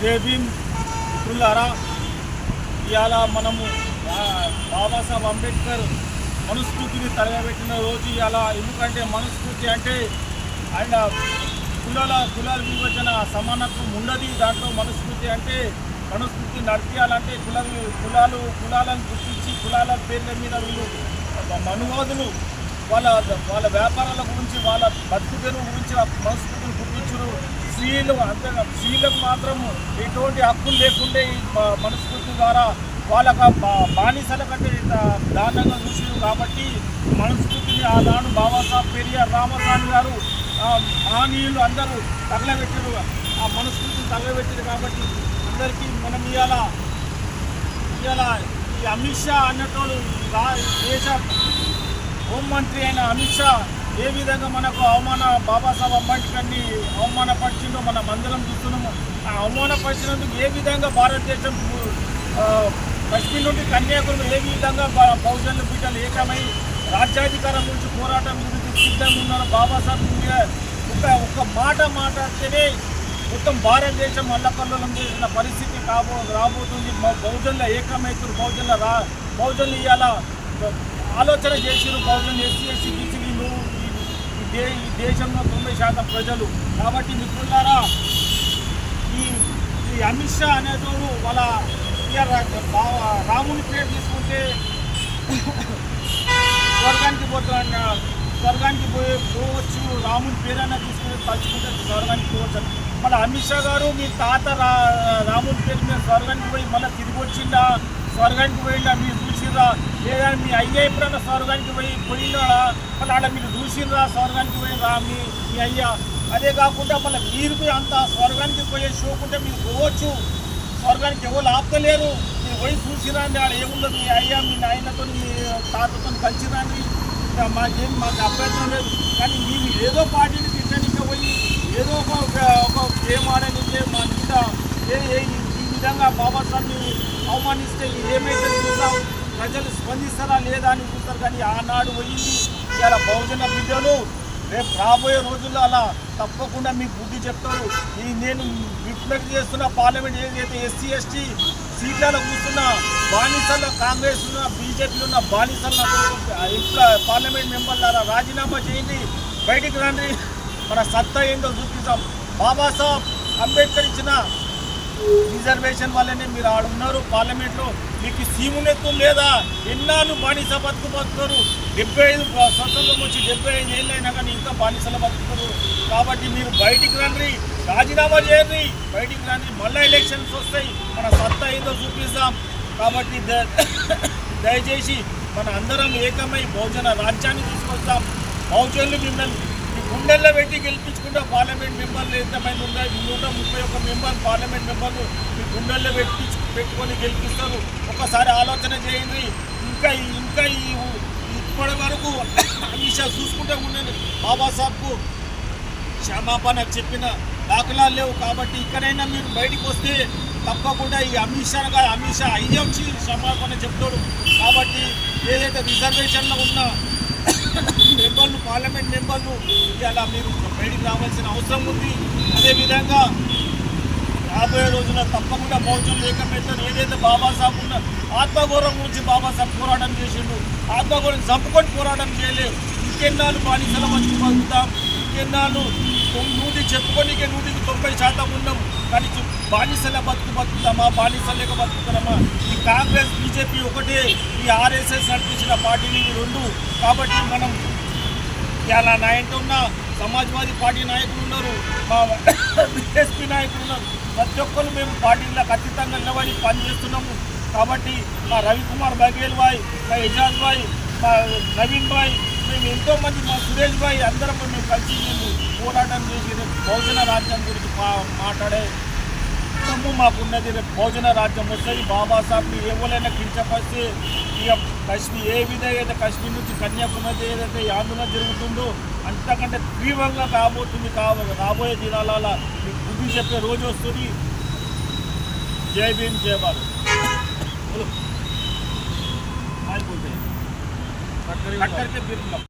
జై భీమ్ మిత్రులారా, ఇవాళ మనము బాబాసాహెబ్ అంబేద్కర్ మనుస్మృతిని తరగబెట్టిన రోజు ఇవాళ. ఎందుకంటే మనుస్మృతి అంటే ఆయన కులాల విభజన సమానత్వం ఉండదు. దాంట్లో మనుస్మృతి అంటే మనుస్మృతి నడిపించాలంటే కులాలను గుర్తించి కులాల పేర్ల మీద వీళ్ళు మనువాదులు వాళ్ళ వ్యాపారాల గురించి వాళ్ళ బతుకు తెరువు గురించి మనుస్మృతిని గుర్తించరు. స్త్రీలకు మాత్రం ఎటువంటి హక్కులు లేకుండే ఈ మనుస్మృతి ద్వారా వాళ్ళకు బానిసల కంటే దారుణంగా చూసారు. కాబట్టి మనుస్మృతిని ఆనాడు బాబాసాహెబ్ పెరియార్ రామస్వామి గారు మహనీయులు అందరూ తగలబెట్టారు. ఆ మనుస్మృతిని తగలబెట్టారు. కాబట్టి అందరికీ మనం ఇవాళ ఈ అమిత్ షా అన్నటోడు దేశ హోంమంత్రి అయిన అమిత్ షా ఏ విధంగా మనకు బాబాసాహెబ్ అంబేద్కర్ని అవమానపరిచిందో మనం అందరం చూస్తున్నాము. ఆ అవమానపరిచినందుకు ఏ విధంగా భారతదేశం కశ్మీర్ నుండి కన్యాకుమారి ఏ విధంగా బహుజనుల బిడ్డలు ఏకమై రాజ్యాధికారం గురించి పోరాటం గురించి సిద్ధంగా ఉన్నారు. బాబాసాహెబ్ ఒక్క మాట మాట్లాడితేనే మొత్తం భారతదేశం అల్లకల్లోలం చేసిన పరిస్థితి రాబోతుంది. బహుజనుల ఏకమైతులు బహుజనులు ఇవాళ ఆలోచన చేసిరు. బహుజనులు ఎస్సీ బీసీలు ఈ దేశంలో 90% ప్రజలు. కాబట్టి మిత్రులారా, ఈ అమిత్ షా అనేటోడు వాళ్ళ రాముని పేరు తీసుకుంటే స్వర్గానికి పోవచ్చు. రాముని పేరైనా తీసుకుని తలుచుకుంటే స్వర్గానికి పోవచ్చు. మళ్ళీ అమిత్ షా గారు మీ తాత రాముని పేరు మీద స్వర్గానికి పోయి మళ్ళీ తిరిగి వచ్చిందా, స్వర్గానికి పోయిందా మీరు చూసిర్రా? లేదా మీ అయ్యా ఎప్పుడన్నా స్వర్గానికి పోయినాడా? మళ్ళీ ఆడ మీరు చూసిర్రా స్వర్గానికి పోయినరా మీ అయ్యా? అదే కాకుండా మళ్ళీ మీరు అంత స్వర్గానికి పోయే షోకుంటే మీరు పోవచ్చు. స్వర్గానికి ఎవరు ఆపలేరు. మీరు పోయి చూసిరండి, ఆడ ఏముండదు. మీ అయ్యా మీ నాయనతో మీ తాతతో కలిసిరండి, మాకు అభ్యంతరం లేదు. కానీ మేము ఏదో పార్టీని తిట్టడానికి పోయి ఏదో ఒక గేమ్ ఆడనికే మా మీద ఈ విధంగా బాబాసాహెబ్ని అవమానిస్తే ఏమైతే చూద్దాం, ప్రజలు స్పందిస్తారా లేదా అని చూస్తారు. కానీ ఆనాడు పోయింది. ఇలా బహుజన బిడ్డలు రేపు రాబోయే రోజుల్లో అలా తప్పకుండా మీకు బుద్ధి చెప్తారు. నేను రిఫ్లెక్ట్ చేస్తున్న పార్లమెంట్ ఏదైతే ఎస్సీ ఎస్టీ సీట్లలో కూర్చున్న బానిసల కాంగ్రెస్ ఉన్న బీజేపీలో ఉన్న బానిసల పార్లమెంట్ మెంబర్ల రాజీనామా చేయండి, బయటికి రండి, మన సత్తా ఏందో చూపిస్తాం. బాబాసాహెబ్ అంబేద్కర్ ఇచ్చిన రిజర్వేషన్ వల్లనే మీరు ఆడున్నారు పార్లమెంట్లో. మీకు సీమునెత్తులు లేదా? ఎన్నాళ్ళు బానిస బతుకుతారు? 75 స్వతంత్రం వచ్చి 75 ఏళ్ళు అయినా కానీ ఇంకా బానిసలు బతుకుతారు. కాబట్టి మీరు బయటికి రండి, రాజీనామా చేయండి, బయటికి రండి. మళ్ళీ ఎలక్షన్స్ వస్తాయి, మన సత్తా ఏదో చూపిస్తాం. కాబట్టి దయచేసి మన అందరం ఏకమై బహుజన రాజ్యాన్ని తీసుకొస్తాం. బహుజనులు మిమ్మల్ని గుండెల్లో పెట్టి గెలిపించుకుంటే పార్లమెంట్ మెంబర్లు ఎంతమంది ఉన్నాయి? 131 మెంబర్లు పార్లమెంట్ మెంబర్లు మీ గుండెల్లో పెట్టుకొని గెలిపిస్తారు. ఒకసారి ఆలోచన చేయండి. ఇంకా ఇప్పటి వరకు అమిత్ షా చూసుకుంటే ఉండండి. బాబాసాహెబ్కు క్షమాపణ చెప్పిన దాఖలాలు లేవు. కాబట్టి ఇక్కడైనా మీరు బయటికి వస్తే తప్పకుండా ఈ అమిత్ షా అయ్యే వచ్చి క్షమాపణ చెప్తాడు. కాబట్టి ఏదైతే రిజర్వేషన్లో ఉన్న మెంబర్లు పార్లమెంట్ మెంబర్లు ఇలా మీరు బయటికి రావాల్సిన అవసరం ఉంది. అదేవిధంగా రాబోయే రోజున తప్పకుండా బహుజనులు ఏకమైతారు. ఏదైతే బాబాసాహెబ్ ఉన్న ఆత్మగౌరవం గురించి బాబాసాహెబ్ పోరాటం చేసిండు, ఆత్మగౌరవం చంపుకొని పోరాటం చేయలేదు. ఇంకెన్నాళ్ళు బానిసల వచ్చి బతుకుతాం? ఇంకెన్నాళ్ళు 100 చెప్పుకోనికే 190% ఉన్నాం. కానీ బానిసల బతుకుతామా? బానిసలేక బతుకుతామా? ఈ కాంగ్రెస్ బీజేపీ ఒకటే, ఈ ఆర్ఎస్ఎస్ నడిపించిన పార్టీలు ఈ రెండు. కాబట్టి మనం ఇలా నాయకులు ఉన్న సమాజ్వాదీ పార్టీ నాయకులు ఉన్నారు, మా బీఎస్పీ నాయకులు ఉన్నారు. ప్రతి ఒక్కరు మేము పార్టీలకు అతీతంగా నిలబడి పనిచేస్తున్నాము. కాబట్టి మా రవికుమార్ బఘేల్ భాయ్, మా ఎజాజ్ భాయ్, మా నవీన్ భాయ్, మేము ఎంతోమంది, మా సురేష్ భాయ్ అందరం మేము కలిసి మేము పోరాటం చేసి రేపు బహుజన రాజ్యం గురించి మాట్లాడే దమ్ము మాకున్నది. రేపు బహుజన రాజ్యం వస్తుంది. బాబాసాహెబ్ని ఎవరైనా కించపరిస్తే ఇక కశ్మీర్ ఏ విధంగా అయితే కశ్మీర్ నుంచి కన్యాకుమారి ఏదైతే ఆందోళన జరుగుతుందో అంతకంటే తీవ్రంగా కాబోతుంది. రాబోయే దినాల మీకు బుద్ధి చెప్పే రోజు వస్తుంది. జై భీమ్, జై భారత్. కట్ करके फिर